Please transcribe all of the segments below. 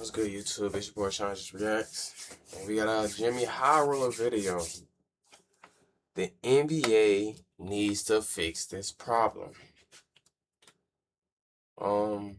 What's good, YouTube? It's your boy Shawnjustreactsa, and we got a Jxmyhighroller video. The NBA needs to fix this problem. I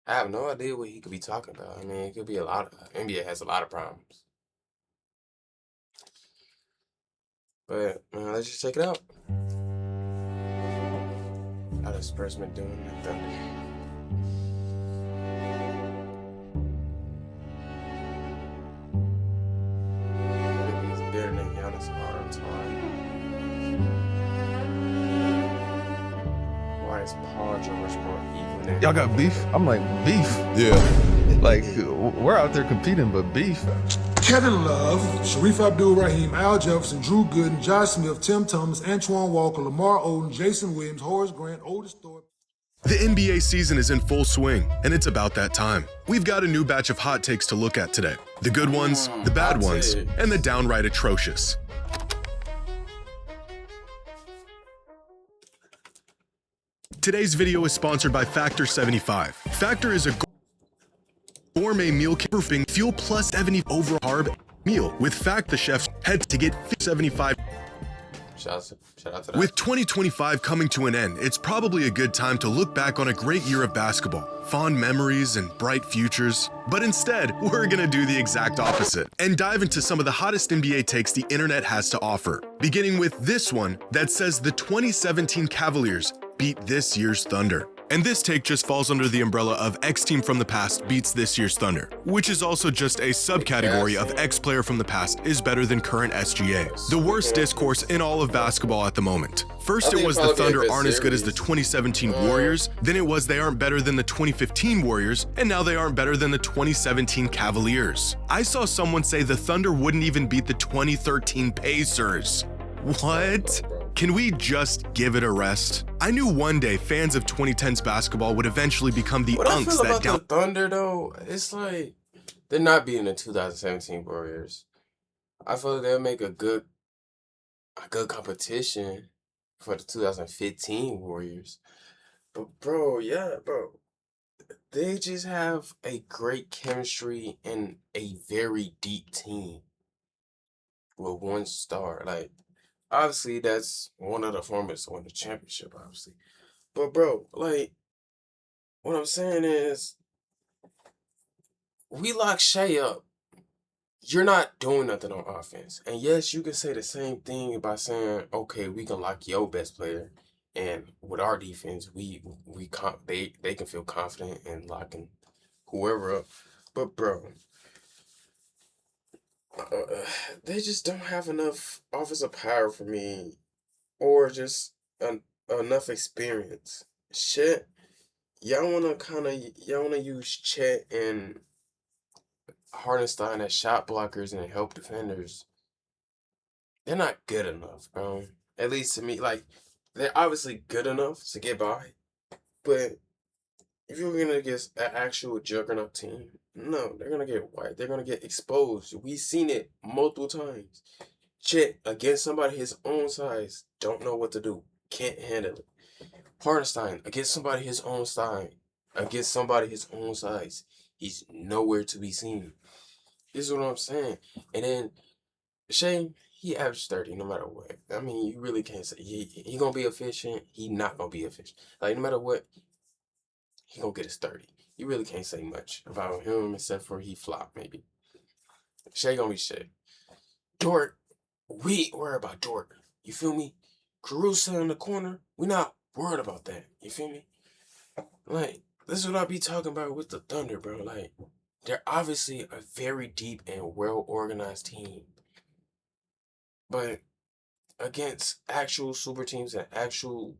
have no idea what he could be talking about. I mean, it could be a lot of NBA has a lot of problems, but let's just check it out. How this person been doing that Thunder? Why is Paul George more even? Y'all got beef? I'm like, beef? Yeah. Like, we're out there competing, but beef? Kevin Love, Sharif Abdul-Rahim, Al Jefferson, Drew Gooden, Josh Smith, Tim Thomas, Antoine Walker, Lamar Odom, Jason Williams, Horace Grant, Otis Thorpe. The NBA season is in full swing, and it's about that time. We've got a new batch of hot takes to look at today. The good ones, the bad ones, and the downright atrocious. Today's video is sponsored by Factor 75. Factor is a gourmet meal kit for fuel plus 70 over carb meal. With Fact, the chefs head to get 75. Shout out to that. With 2025 coming to an end, it's probably a good time to look back on a great year of basketball, fond memories and bright futures. But instead, we're gonna do the exact opposite and dive into some of the hottest NBA takes the internet has to offer, beginning with this one that says the 2017 Cavaliers beat this year's Thunder. And this take just falls under the umbrella of X team from the past beats this year's Thunder, which is also just a subcategory of X player from the past is better than current SGA. The worst discourse in all of basketball at the moment. First it was the Thunder aren't as good as the 2017 Warriors, then it was they aren't better than the 2015 Warriors, and now they aren't better than the 2017 Cavaliers. I saw someone say the Thunder wouldn't even beat the 2013 Pacers. What? Can we just give it a rest? I knew one day fans of 2010s basketball would eventually become the unks that down. The Thunder though, it's like they're not beating the 2017 Warriors. I feel like they'll make a good competition for the 2015 Warriors. But bro, they just have a great chemistry and a very deep team with one star. Like, obviously, that's one of the formats to win the championship, obviously. But, bro, like, what I'm saying is, we lock Shea up. You're not doing nothing on offense. And yes, you can say the same thing by saying, okay, we can lock your best player. And with our defense, they can feel confident in locking whoever up. But, bro, they just don't have enough offensive power for me, or just enough experience. Shit, y'all wanna use Chet and Hardenstein as shot blockers and help defenders. They're not good enough, bro. At least to me, like, they're obviously good enough to get by, but if you're gonna get an actual juggernaut team, no, they're gonna get white. They're gonna get exposed. We've seen it multiple times. Chet against somebody his own size, don't know what to do, can't handle it. Hardenstein against somebody his own size, he's nowhere to be seen. This is what I'm saying. And then Shea, he averaged 30 no matter what. I mean, you really can't say he gonna be efficient. He not gonna be efficient. Like, no matter what, he gonna get his 30. You really can't say much about him except for he flopped, maybe. Shea gonna be Shea. Dort, we worry about Dort. You feel me? Caruso in the corner, we not worried about that. You feel me? Like, this is what I be talking about with the Thunder, bro. Like, they're obviously a very deep and well-organized team. But against actual super teams and actual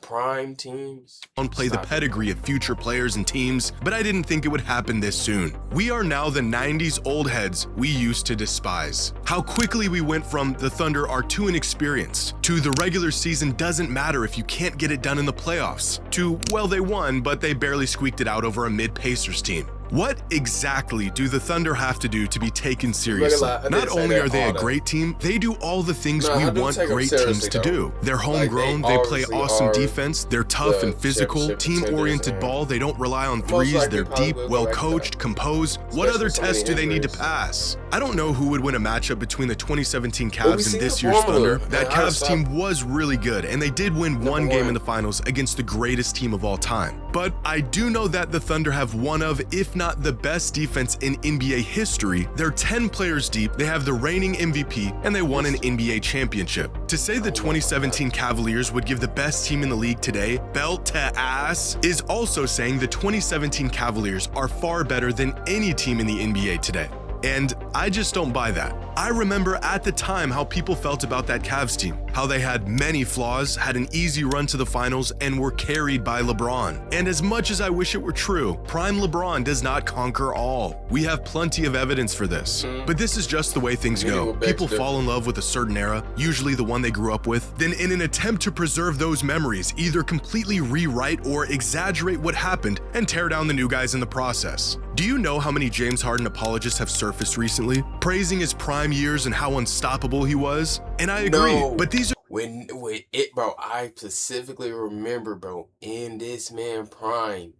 prime teams, play the pedigree of future players and teams, but I didn't think it would happen this soon. We are now the 90s old heads we used to despise. How quickly we went from the Thunder are too inexperienced, to the regular season doesn't matter if you can't get it done in the playoffs, to, well, they won, but they barely squeaked it out over a mid-Pacers team. What exactly do the Thunder have to do to be taken seriously? I didn't Not say only that are they a all that. great team, they do all the things No, we I do want take 'em great teams seriously, to though. do. They're Like, homegrown, they they play obviously awesome are defense, they're tough the and physical, championship team-oriented contenders, ball, they don't rely on most threes, likely they're probably deep, will go back to well-coached, that. composed. What Especially other with some of tests the do they need to injuries. pass? I don't know who would win a matchup between the 2017 we Cavs seen and this the year's formula, Thunder. That and how to Cavs stop- team was really good, and they did win one game one. in the finals against the greatest team of all time. But I do know that the Thunder have one of, if not the best defense in NBA history. They're 10 players deep, they have the reigning MVP, and they won an NBA championship. To say the 2017 Cavaliers would give the best team in the league today belt to ass is also saying the 2017 Cavaliers are far better than any team in the NBA today. And I just don't buy that. I remember at the time how people felt about that Cavs team, how they had many flaws, had an easy run to the finals, and were carried by LeBron. And as much as I wish it were true, prime LeBron does not conquer all. We have plenty of evidence for this. But this is just the way things go. People fall in love with a certain era, usually the one they grew up with, then in an attempt to preserve those memories, either completely rewrite or exaggerate what happened and tear down the new guys in the process. Do you know how many James Harden apologists have surfaced recently, praising his prime years and how unstoppable he was? And I agree, No. but these are When it, bro, I specifically remember, bro, in this man prime,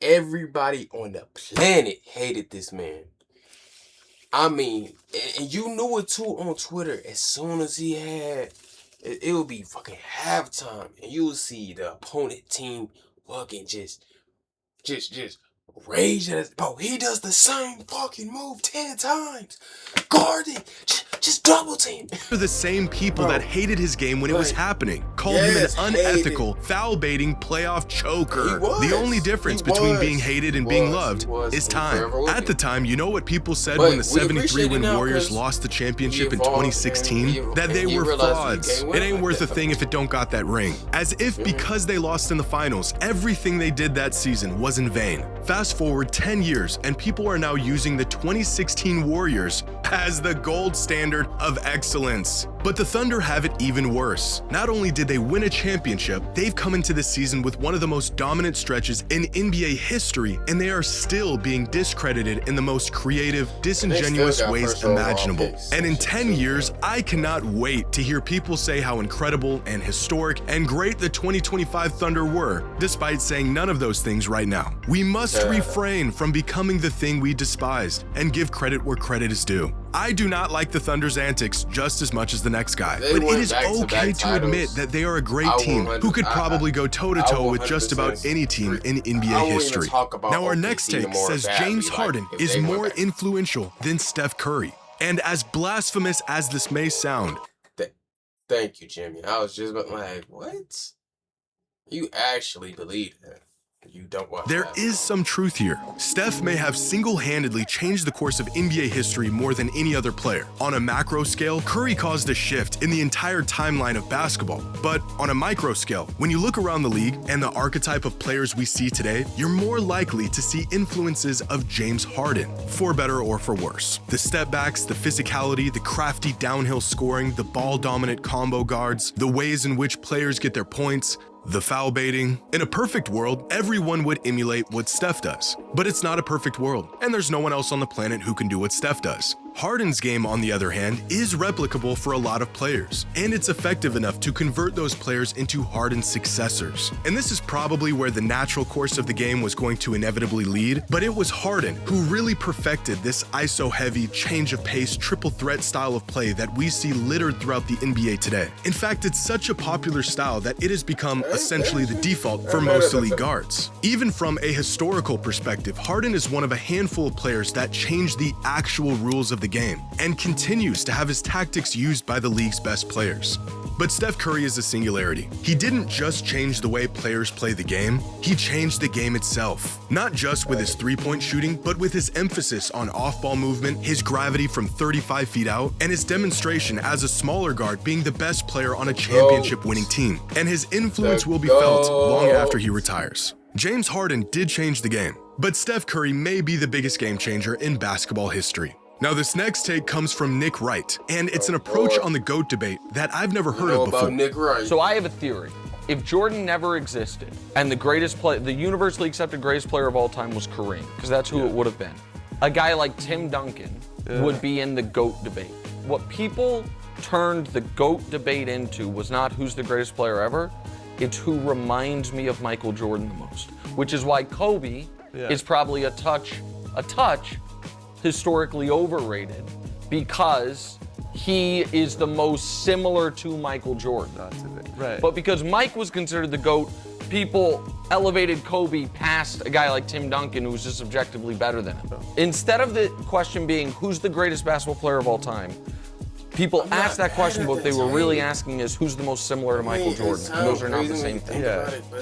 everybody on the planet hated this man. I mean, and you knew it too on Twitter. As soon as he had, it would be fucking halftime, and you would see the opponent team fucking just rage at us. Bro, he does the same fucking move 10 times. Guard it. Just double team. the same people Bro, that hated his game when it was like, happening, called yes, him an unethical, foul-baiting playoff choker. He was. The only difference He between was. being hated and He being was. loved He was. is He time. forever will At be. the time, you know what people said But when the we appreciate 73-win it now Warriors 'cause lost the championship we in evolved, 2016? man. That they And you were realize you frauds. can't win It ain't like worth a that. thing if it don't got that ring. As if because they lost in the finals, everything they did that season was in vain. Fast forward 10 years, and people are now using the 2016 Warriors as the gold standard of excellence. But the Thunder have it even worse. Not only did they win a championship, they've come into this season with one of the most dominant stretches in NBA history, and they are still being discredited in the most creative, disingenuous got ways first overall imaginable. picks. And in Shit, 10 so years, I cannot wait to hear people say how incredible and historic and great the 2025 Thunder were, despite saying none of those things right now. We must refrain from becoming the thing we despised and give credit where credit is due. I do not like the Thunder's antics just as much as the next guy, They but it went is back-to-back okay to admit titles. that they are a great I team who could 100 probably go toe-to-toe with just about 100% any team in I NBA won't even history. talk about Now our OKC next no take more says badly, James like, Harden if is they went more back. influential than Steph Curry. And as blasphemous as this may sound, Thank you, Jimmy. I was just like, what? You actually believe that? You don't want there that. is some truth here. Steph may have single-handedly changed the course of NBA history more than any other player. On a macro scale, Curry caused a shift in the entire timeline of basketball. But on a micro scale, when you look around the league and the archetype of players we see today, you're more likely to see influences of James Harden, for better or for worse. The step-backs, the physicality, the crafty downhill scoring, the ball-dominant combo guards, the ways in which players get their points, the foul baiting. In a perfect world, everyone would emulate what Steph does. But it's not a perfect world, and there's no one else on the planet who can do what Steph does. Harden's game, on the other hand, is replicable for a lot of players, and it's effective enough to convert those players into Harden's successors. And this is probably where the natural course of the game was going to inevitably lead, but it was Harden who really perfected this ISO-heavy, change-of-pace, triple-threat style of play that we see littered throughout the NBA today. In fact, it's such a popular style that it has become essentially the default for most elite guards. Even from a historical perspective, Harden is one of a handful of players that changed the actual rules of the game and continues to have his tactics used by the league's best players. But Steph Curry is a singularity. He didn't just change the way players play the game, he changed the game itself. Not just with his three-point shooting, but with his emphasis on off-ball movement, his gravity from 35 feet out, and his demonstration as a smaller guard being the best player on a championship-winning team. And his influence will be felt long after he retires. James Harden did change the game, but Steph Curry may be the biggest game changer in basketball history. Now this next take comes from Nick Wright, and it's an approach on the GOAT debate that I've never heard of before. About Nick Wright. So I have a theory. if Jordan never existed and the universally accepted greatest player of all time was Kareem, because that's who it would have been, a guy like Tim Duncan would be in the GOAT debate. What people turned the GOAT debate into was not who's the greatest player ever, it's who reminds me of Michael Jordan the most, which is why Kobe is probably a touch historically overrated, because he is the most similar to Michael Jordan. Right. But because Mike was considered the GOAT, people elevated Kobe past a guy like Tim Duncan, who's just objectively better than him. Instead of the question being who's the greatest basketball player of all time, people asked that question, but what they were really asking is who's the most similar to Michael Jordan. And those are not the same thing.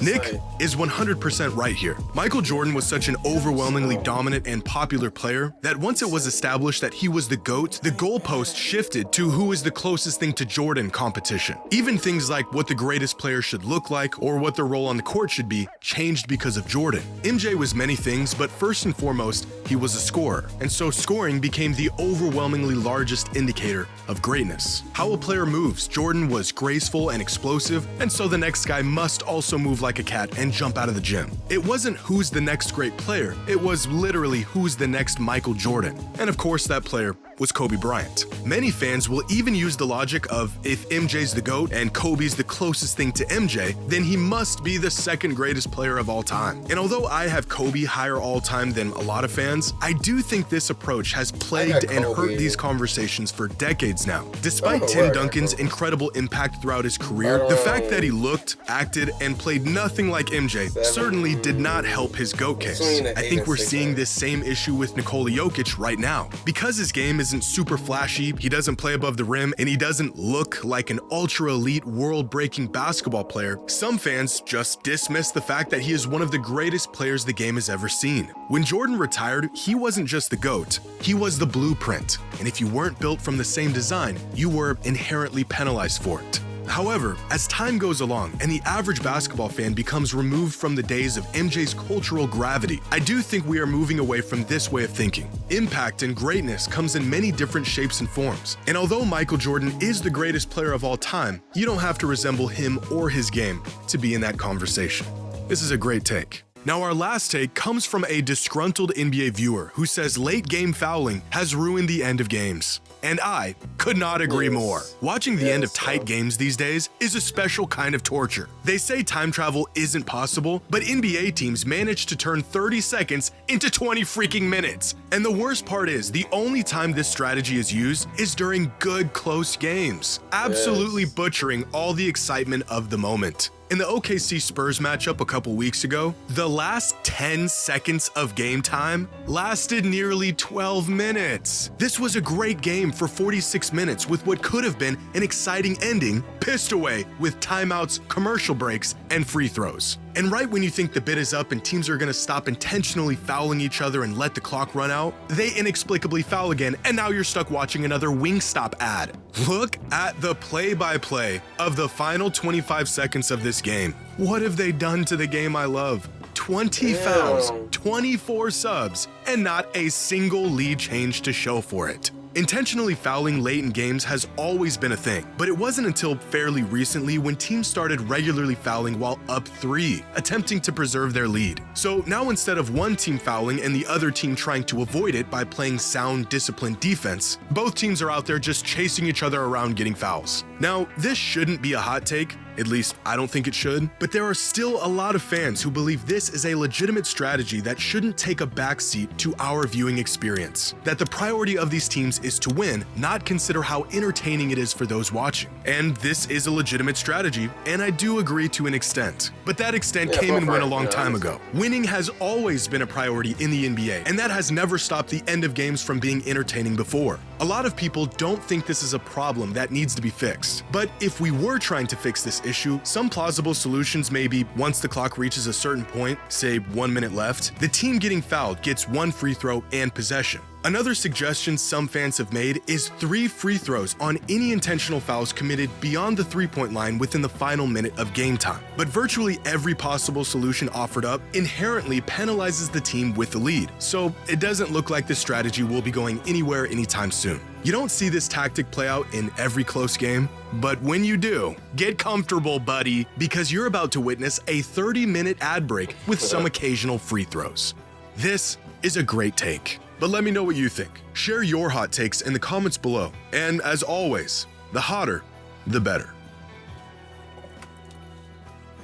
Nick is 100% right here. Michael Jordan was such an overwhelmingly dominant and popular player that once it was established that he was the GOAT, the goalpost shifted to who is the closest thing to Jordan competition. Even things like what the greatest player should look like or what their role on the court should be changed because of Jordan. MJ was many things, but first and foremost, he was a scorer. And so scoring became the overwhelmingly largest indicator of greatness. How a player moves, Jordan was graceful and explosive, and so the next guy must also move like a cat and jump out of the gym. It wasn't who's the next great player, it was literally who's the next Michael Jordan. And of course that player was Kobe Bryant. Many fans will even use the logic of if MJ's the GOAT and Kobe's the closest thing to MJ, then he must be the second greatest player of all time. And although I have Kobe higher all time than a lot of fans, I do think this approach has plagued and hurt these conversations for decades now. Despite Tim Duncan's incredible impact throughout his career, the fact that he looked, acted, and played nothing like MJ certainly did not help his GOAT case. I think we're seeing this same issue with Nikola Jokic right now. Because his game isn't super flashy, he doesn't play above the rim, and he doesn't look like an ultra-elite, world-breaking basketball player, some fans just dismiss the fact that he is one of the greatest players the game has ever seen. When Jordan retired, he wasn't just the GOAT, he was the blueprint, and if you weren't built from the same design, you were inherently penalized for it. However, as time goes along and the average basketball fan becomes removed from the days of MJ's cultural gravity, I do think we are moving away from this way of thinking. Impact and greatness comes in many different shapes and forms. And although Michael Jordan is the greatest player of all time, you don't have to resemble him or his game to be in that conversation. This is a great take. Now our last take comes from a disgruntled NBA viewer who says late game fouling has ruined the end of games. And I could not agree more. Watching the end of tight games these days is a special kind of torture. They say time travel isn't possible, but NBA teams manage to turn 30 seconds into 20 freaking minutes. And the worst part is, the only time this strategy is used is during good close games, absolutely butchering all the excitement of the moment. In the OKC Spurs matchup a couple weeks ago, the last 10 seconds of game time lasted nearly 12 minutes. This was a great game for 46 minutes with what could have been an exciting ending, pissed away with timeouts, commercial breaks, and free throws. And right when you think the bid is up and teams are gonna stop intentionally fouling each other and let the clock run out, they inexplicably foul again, and now you're stuck watching another Wingstop ad. Look at the play-by-play of the final 25 seconds of this game. What have they done to the game I love? 20 fouls, 24 subs, and not a single lead change to show for it. Intentionally fouling late in games has always been a thing, but it wasn't until fairly recently when teams started regularly fouling while up 3, attempting to preserve their lead. So now instead of one team fouling and the other team trying to avoid it by playing sound, disciplined defense, both teams are out there just chasing each other around getting fouls. Now, this shouldn't be a hot take, at least I don't think it should, but there are still a lot of fans who believe this is a legitimate strategy that shouldn't take a backseat to our viewing experience. That the priority of these teams is to win, not consider how entertaining it is for those watching. And this is a legitimate strategy, and I do agree to an extent. But that extent came and went a long time ago. Winning has always been a priority in the NBA, and that has never stopped the end of games from being entertaining before. A lot of people don't think this is a problem that needs to be fixed. But if we were trying to fix this issue, some plausible solutions may be once the clock reaches a certain point, say 1 minute left, the team getting fouled gets one free throw and possession. Another suggestion some fans have made is 3 free throws on any intentional fouls committed beyond the 3-point line within the final minute of game time. But virtually every possible solution offered up inherently penalizes the team with the lead, so it doesn't look like this strategy will be going anywhere anytime soon. You don't see this tactic play out in every close game, but when you do, get comfortable, buddy, because you're about to witness a 30-minute ad break with some occasional free throws. This is a great take. But let me know what you think. Share your hot takes in the comments below. And as always, the hotter, the better.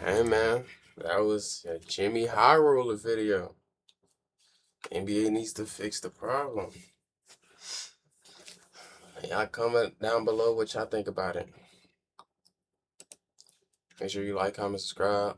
Hey man, that was a Jxmyhighroller video. NBA needs to fix the problem. Y'all comment down below what y'all think about it. Make sure you like, comment, subscribe.